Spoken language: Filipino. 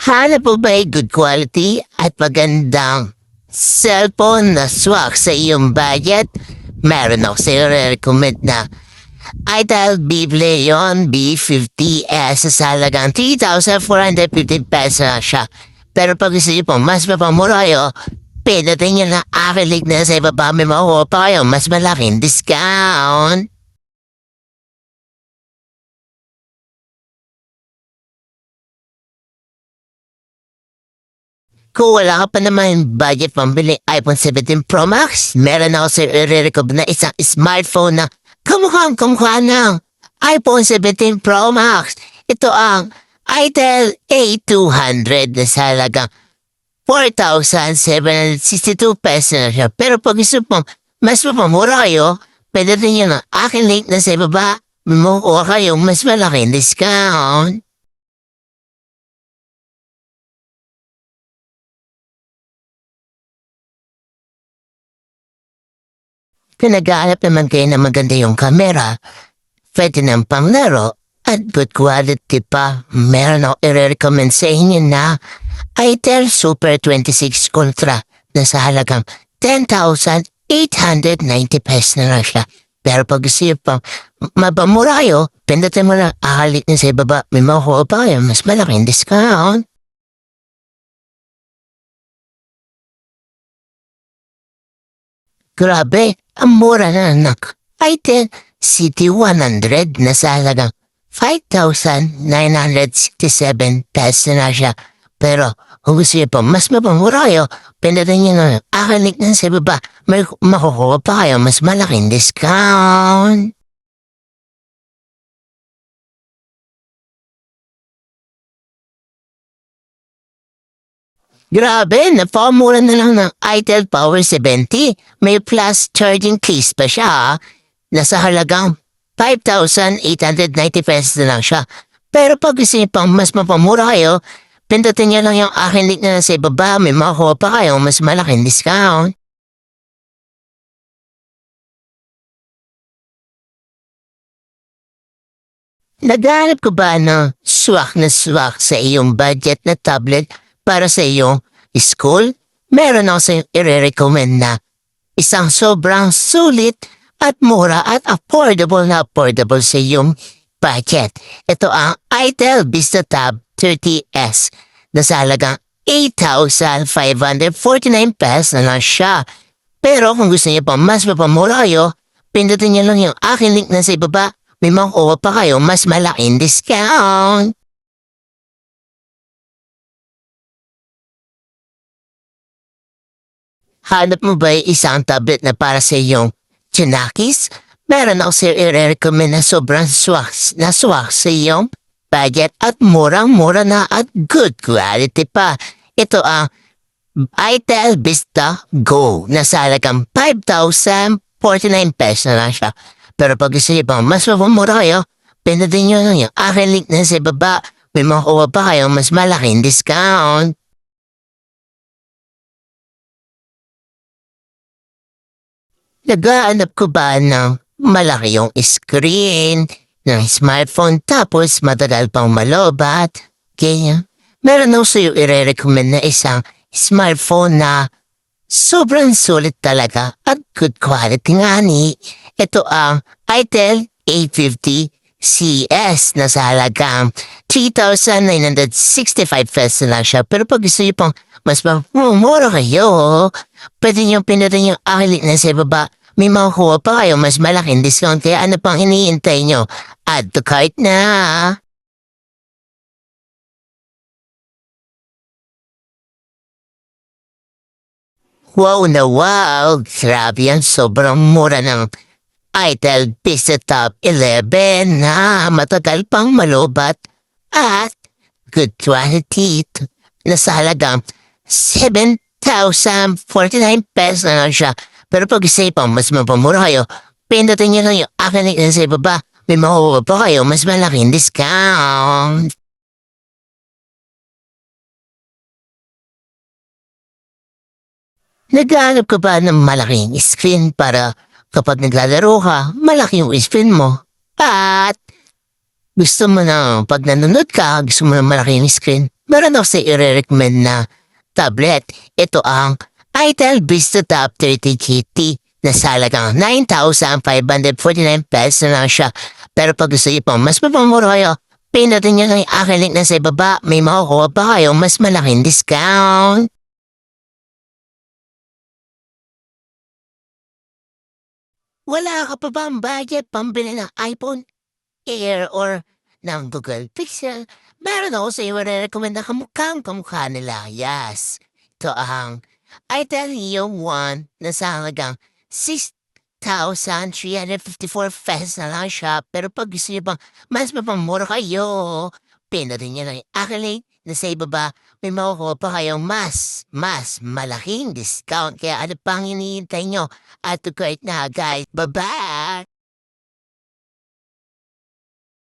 Hanap mo ba ay good quality at magandang cellphone na swak sa iyong budget? Meron ako sa'yo recommend na Itel Bibleon B50S sa halagang 3,450 pesos na siya. Pero pag gusto niyo po mas mapamura kayo, pinatin niyo na aking link na sa ibaba, may makuha pa kayo mas malaking discount. Kung wala ka pa naman budget pambili iPhone 17 Pro Max, meron ako sa i-recommend na isang smartphone na kamukha ng iPhone 17 Pro Max. Ito ang Itel A200 na sa halagang 4,762 pesos na siya. Pero pag gusto mo, mas mapamura kayo, pwede rin yun ang aking link na sa ibaba. Makukuha kayo mas malaking discount. Kung nag-aalap naman kayo na maganda yung camera, pwede ng panglaro at good quality pa. Meron ako i-recommend sa inyo na Itel Super 26 Ultra na sa halagang 10,890 pesos na lang siya. Pero pag gusto nyo pa mabamura kayo, pindutin mo lang ahalik nyo sa ibaba. May makuha pa kayo, mas malaking discount. Grabe, ang mura na anak. Itel CT100 na sa halagang 5,967 pesos na siya. Pero kung gusto niyo pa mas mapamura kayo, pindutin niyo na aking link na sa baba. May makukuha pa kayo mas malaking discount. Grabe, napamura na lang ng Itel Power 70. May plus charging case pa siya ha. Nasa halagang 5,890 pesos na lang siya. Pero pag gusto niyo pang mas mapamura kayo, pindutin niyo lang yung aking link na nasa ibaba. May makukuha pa kayo mas malaking discount. Naghanap ko ba ng swak na swak sa iyong budget na tablet para sa iyong school? Meron ako sa iyong i-recommend na isang sobrang sulit at mura at affordable sa iyong budget. Ito ang Itel VistaTab 30S na sa halagang 8,549 pesos na lang siya. Pero kung gusto niyo pa mas mapamura kayo, pindutin niyo lang yung aking link na sa ibaba. May makukuha pa kayo mas malaking discount. Hanap mo ba isang tablet na para sa iyong tsunakis? Meron ako sa i-recommend na sobrang swak sa iyong budget at murang-mura na at good quality pa. Ito ang Itel Vista Go na sa halagang 5,049 pesos na lang siya. Pero pag gusto niyo pa mas mapamura kayo, pindutin niyo lang yung aking link na sa baba. May makukuha pa kayo mas malaking discount. Nagaanap ko ba ng malaki yung screen ng smartphone tapos matagal pang malobat? Ganyan. Meron ako sa'yo i-recommend na isang smartphone na sobrang sulit talaga at good quality nga ni. Ito ang Itel A50 CS na sa halagang 3,965 pesos lang siya. Pero pag gusto niyo pang mas mura kayo, pwede niyo pindutin yung aking link na sa baba. May makukuha pa kayo mas malaking discount. Kaya ano pang iniintay nyo? Add to cart na. Wow na wow! Grabe yan, sobrang mura ng Itel VistaTab 11 na matagal pang malubat at good quality na sa halagang 7,049 pesos na lang siya. Pero pag isay pang mas mapamura kayo, pindutin niyo lang yung akin link na sa ibaba. May makukuha pa kayo mas malaking discount. Naghahanap ka ba ng malaking screen para kapag naglalaro ka, malaki yung screen mo? At gusto mo na pag nanonood ka, gusto mo na malaki yung screen? meron ako sa i-recommend na tablet. Ito ang Itel Vista Top 30 GT na sa halagang 9,549 pesos na lang siya. Pero pag gusto niyo po, mas mapamura kayo, pinutin niyo lang yung aking link na sa ibaba. May makukuha pa kayo mas malaking discount. Wala ka pa ba ang budget pambili ng iPhone Air or ng Google Pixel? Meron ako sa iyo recommend na kamukha nila. Yes. Ito ang Itel Neo 1 na sa halagang 6,354 pesos na lang siya. Pero pag gusto niyo bang mas mapamura kayo, pinutin niyo lang yung aking link na sa ibaba. May makukuha pa kayong mas malaking discount. Kaya ano pang hinihintay nyo? At to na guys. Bye-bye!